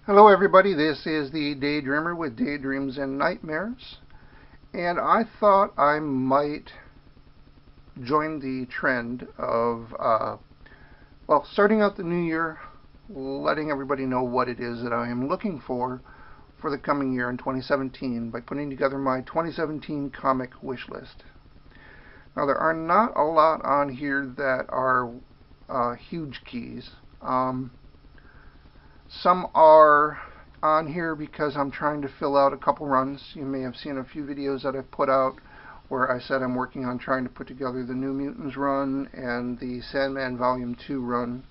Hello everybody, this is the Daydreamer with Daydreams and Nightmares, and I thought I might join the trend of, starting out the new year, letting everybody know what it is that I am looking for the coming year in 2017 by putting together my 2017 comic wish list. Now there are not a lot on here that are huge keys. Some are on here because I'm trying to fill out a couple runs. You may have seen a few videos that I've put out where I said I'm working on trying to put together the New Mutants run and the Sandman Volume 2 run.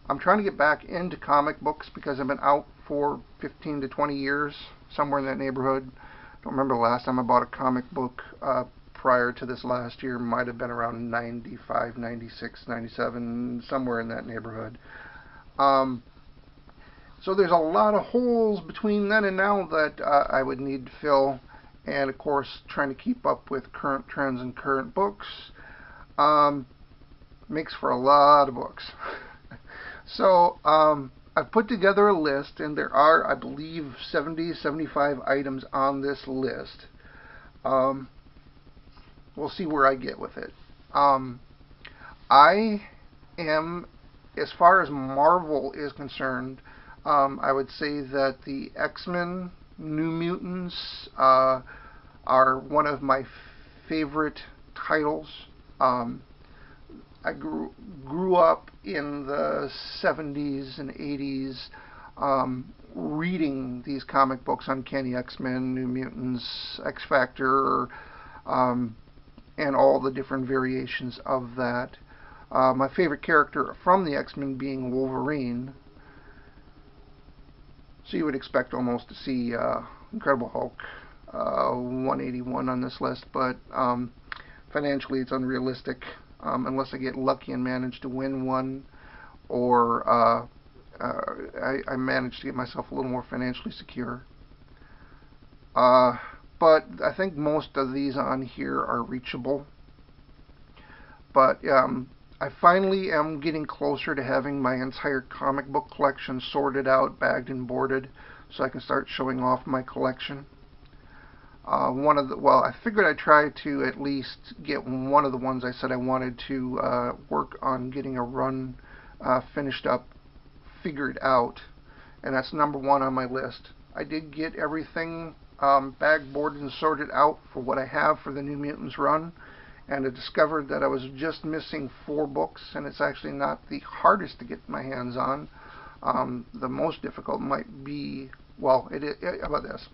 I'm trying to get back into comic books because I've been out for 15 to 20 years, somewhere in that neighborhood. I don't remember the last time I bought a comic book prior to this last year. Might have been around 95, 96, 97, somewhere in that neighborhood. So there's a lot of holes between then and now that I would need to fill, and of course trying to keep up with current trends and current books makes for a lot of books. So I've put together a list, and there are, I believe, 70, 75 items on this list. We'll see where I get with it. I am, as far as Marvel is concerned, I would say that the X-Men New Mutants are one of my favorite titles. I grew up in the 70s and 80s reading these comic books, Uncanny X-Men, New Mutants, X-Factor, and all the different variations of that. My favorite character from the X-Men being Wolverine. So you would expect almost to see Incredible Hulk 181 on this list, but financially it's unrealistic unless I get lucky and manage to win one, or I manage to get myself a little more financially secure. But I think most of these on here are reachable. But I finally am getting closer to having my entire comic book collection sorted out, bagged and boarded, so I can start showing off my collection. I figured I'd try to at least get one of the ones I said I wanted to work on getting a run finished up, figured out, and that's number one on my list. I did get everything bagged, boarded, and sorted out for what I have for the New Mutants run, and I discovered that I was just missing 4 books, and it's actually not the hardest to get my hands on. The most difficult might be, how about this?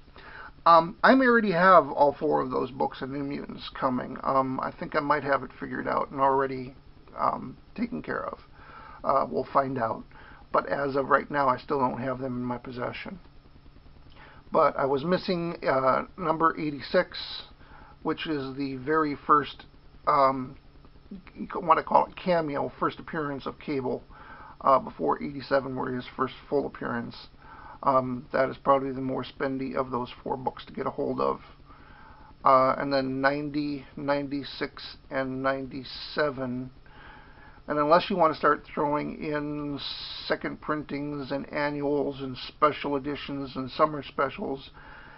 I already have all 4 of those books of New Mutants coming. I think I might have it figured out and already taken care of. We'll find out. But as of right now, I still don't have them in my possession. But I was missing number 86, which is the very first, what I call it, cameo, first appearance of Cable, before 87 were his first full appearance. That is probably the more spendy of those 4 books to get a hold of. And then 90, 96, and 97. And unless you want to start throwing in second printings and annuals and special editions and summer specials,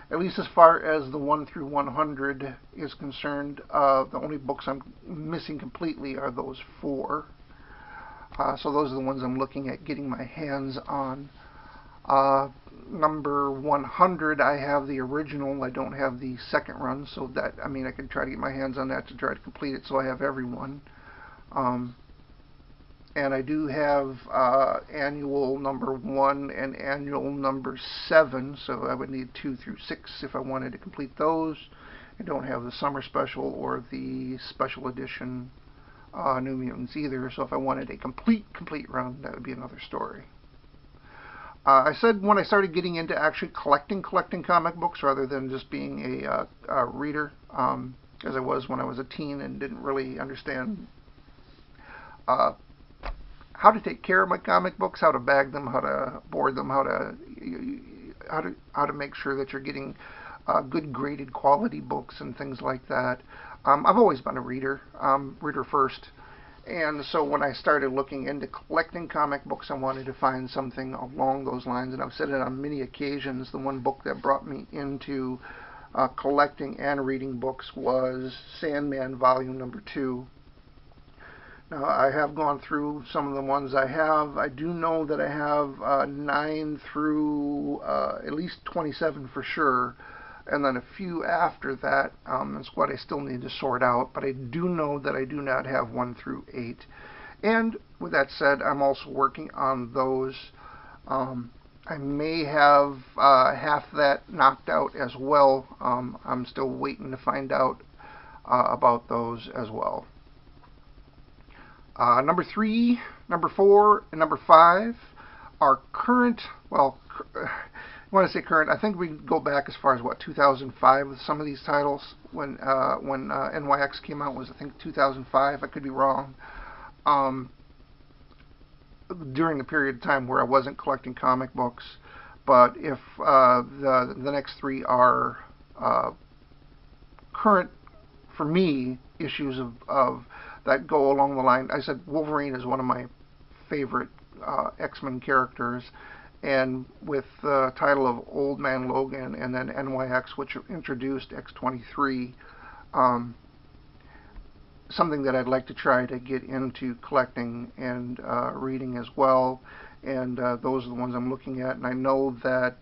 at least as far as the 1 through 100 is concerned, the only books I'm missing completely are those 4. So those are the ones I'm looking at getting my hands on. Number 100, I have the original. I don't have the second run, so that, I could try to get my hands on that to try to complete it so I have everyone. And I do have annual number 1 and annual number 7, so I would need 2 through 6 if I wanted to complete those. I don't have the summer special or the special edition New Mutants either, so if I wanted a complete run, that would be another story. I said when I started getting into actually collecting comic books rather than just being a reader, as I was when I was a teen and didn't really understand how to take care of my comic books, how to bag them, how to board them, how to make sure that you're getting good graded quality books and things like that. I've always been a reader, reader first, And so when I started looking into collecting comic books, I wanted to find something along those lines. And I've said it on many occasions. The one book that brought me into collecting and reading books was Sandman Volume Number 2. Now, I have gone through some of the ones I have. I do know that I have 9 through at least 27 for sure, and then a few after that. That's what I still need to sort out, but I do know that I do not have 1 through 8. And with that said, I'm also working on those. I may have half that knocked out as well. I'm still waiting to find out about those as well. Number 3, number 4, and number 5 are current. Well, when I say current, I think we can go back as far as 2005 with some of these titles. When NYX came out was, I think, 2005. I could be wrong. During the period of time where I wasn't collecting comic books, but if the next 3 are current for me issues of that go along the line. I said Wolverine is one of my favorite X-Men characters, and with the title of Old Man Logan and then NYX, which introduced X-23, something that I'd like to try to get into collecting and reading as well. And those are the ones I'm looking at, and I know that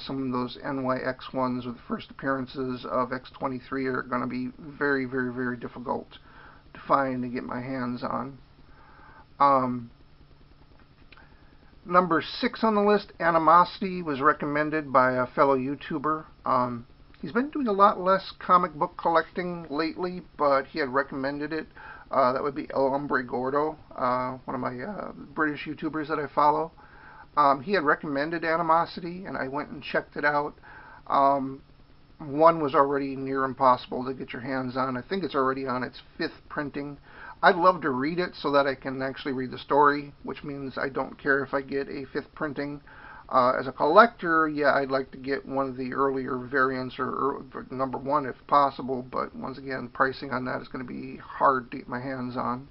some of those NYX ones with the first appearances of X-23 are going to be very, very, very difficult to find and get my hands on. Number 6 on the list, Animosity, was recommended by a fellow YouTuber. He's been doing a lot less comic book collecting lately, but he had recommended it. That would be El Hombre Gordo, one of my British YouTubers that I follow. He had recommended Animosity, and I went and checked it out. One was already near impossible to get your hands on. I think it's already on its 5th printing. I'd love to read it so that I can actually read the story, which means I don't care if I get a 5th printing. As a collector, yeah, I'd like to get one of the earlier variants or number 1 if possible, but once again, pricing on that is going to be hard to get my hands on.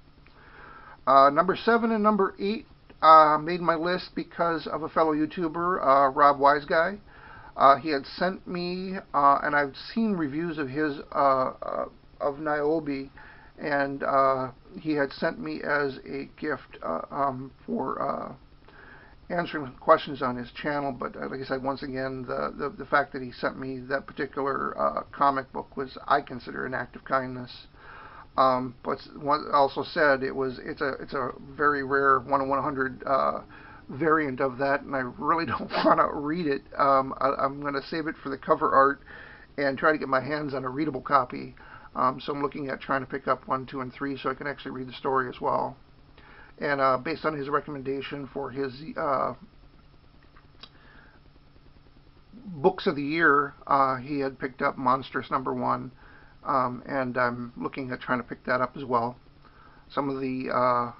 Number 7 and number 8 made my list because of a fellow YouTuber, Rob Wiseguy. He had sent me, and I've seen reviews of his of Niobe, and he had sent me as a gift for answering questions on his channel. But like I said, once again, the fact that he sent me that particular comic book was, I consider, an act of kindness. But also said it's a very rare 1 in 100 variant of that, and I really don't want to read it. I'm going to save it for the cover art and try to get my hands on a readable copy. So I'm looking at trying to pick up 1, 2, and 3 so I can actually read the story as well. And based on his recommendation for his books of the year, he had picked up Monstrous number 1, and I'm looking at trying to pick that up as well. Some of the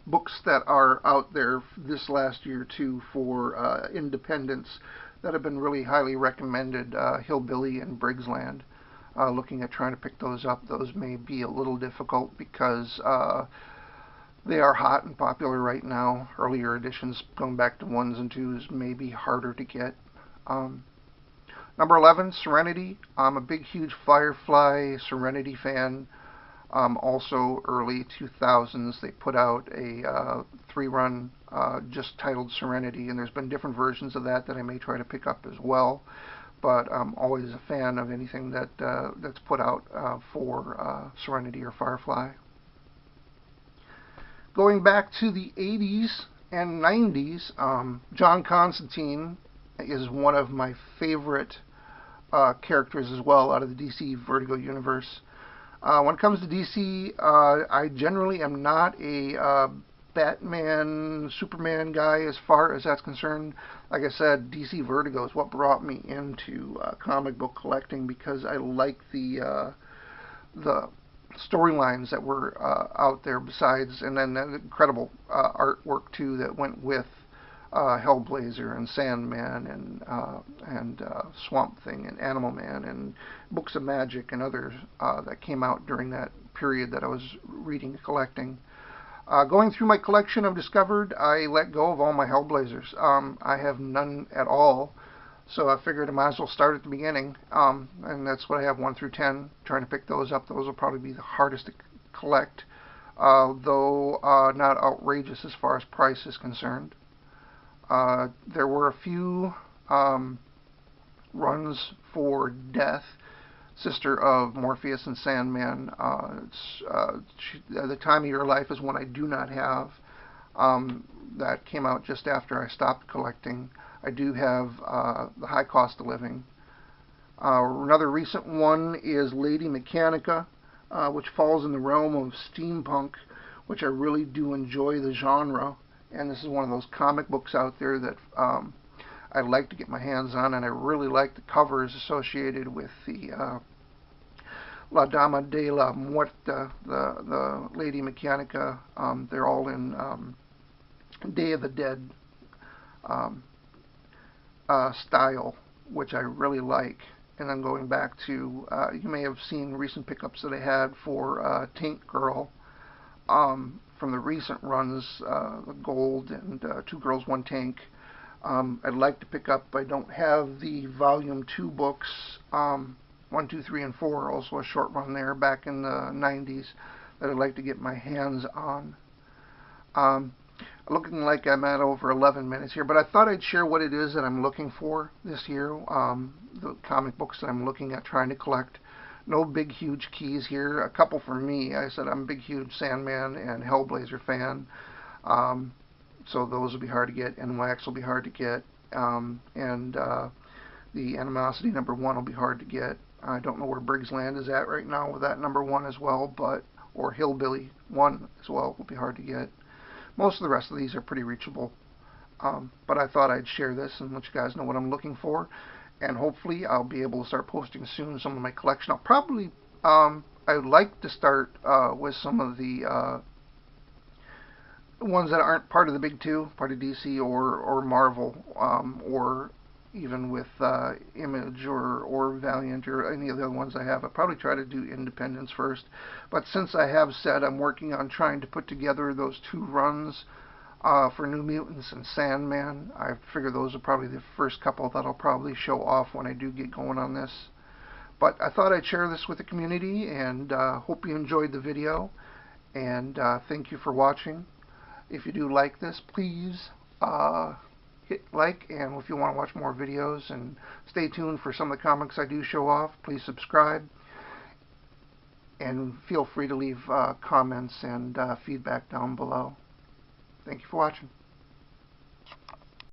books that are out there this last year too for independents that have been really highly recommended, Hillbilly and Briggsland. Looking at trying to pick those up. Those may be a little difficult because they are hot and popular right now. Earlier editions, going back to 1s and 2s, may be harder to get. Number 11, Serenity. I'm a big, huge Firefly Serenity fan. Also, early 2000s, they put out a 3-run just titled Serenity, and there's been different versions of that I may try to pick up as well. But I'm always a fan of anything that's put out for Serenity or Firefly. Going back to the 80s and 90s, John Constantine is one of my favorite characters as well out of the DC Vertigo universe. When it comes to DC, I generally am not a Batman, Superman guy as far as that's concerned. Like I said, DC Vertigo is what brought me into comic book collecting because I like the storylines that were out there besides, and then the incredible artwork too that went with Hellblazer and Sandman and Swamp Thing and Animal Man and Books of Magic and others that came out during that period that I was reading and collecting. Going through my collection, I've discovered I let go of all my Hellblazers. I have none at all, so I figured I might as well start at the beginning, and that's what I have, 1 through 10, trying to pick those up. Those will probably be the hardest to collect, though not outrageous as far as price is concerned. There were a few runs for Death, sister of Morpheus and Sandman. The Time of Your Life is one I do not have. That came out just after I stopped collecting. I do have The High Cost of Living. Another recent one is Lady Mechanika, which falls in the realm of steampunk, which I really do enjoy the genre. And this is one of those comic books out there that I'd like to get my hands on, and I really like the covers associated with the La Dama de la Muerte, the Lady Mechanika. They're all in Day of the Dead style, which I really like. And then going back to, you may have seen recent pickups that I had for Tank Girl from the recent runs, the Gold and 2 Girls, 1 Tank. I'd like to pick up. I don't have the Volume 2 books, 1, 2, 3, and 4, also a short run there back in the 90s that I'd like to get my hands on. Looking like I'm at over 11 minutes here, but I thought I'd share what it is that I'm looking for this year, the comic books that I'm looking at trying to collect. No big, huge keys here. A couple for me. I said I'm a big, huge Sandman and Hellblazer fan. So those will be hard to get, and Wax will be hard to get, and the Animosity #1 will be hard to get. I don't know where Briggs Land is at right now with that #1 as well, or Hillbilly 1 as well will be hard to get. Most of the rest of these are pretty reachable, but I thought I'd share this and let you guys know what I'm looking for, and hopefully I'll be able to start posting soon some of my collection. I'll probably, I'd like to start with some of the ones that aren't part of the big two, part of DC or Marvel, or even with Image or Valiant or any of the other ones I have. I'll probably try to do Independence first. But since I have said I'm working on trying to put together those 2 runs for New Mutants and Sandman, I figure those are probably the first couple that I'll probably show off when I do get going on this. But I thought I'd share this with the community, and hope you enjoyed the video, and thank you for watching. If you do like this, please hit like, and if you want to watch more videos, and stay tuned for some of the comics I do show off, please subscribe, and feel free to leave comments and feedback down below. Thank you for watching.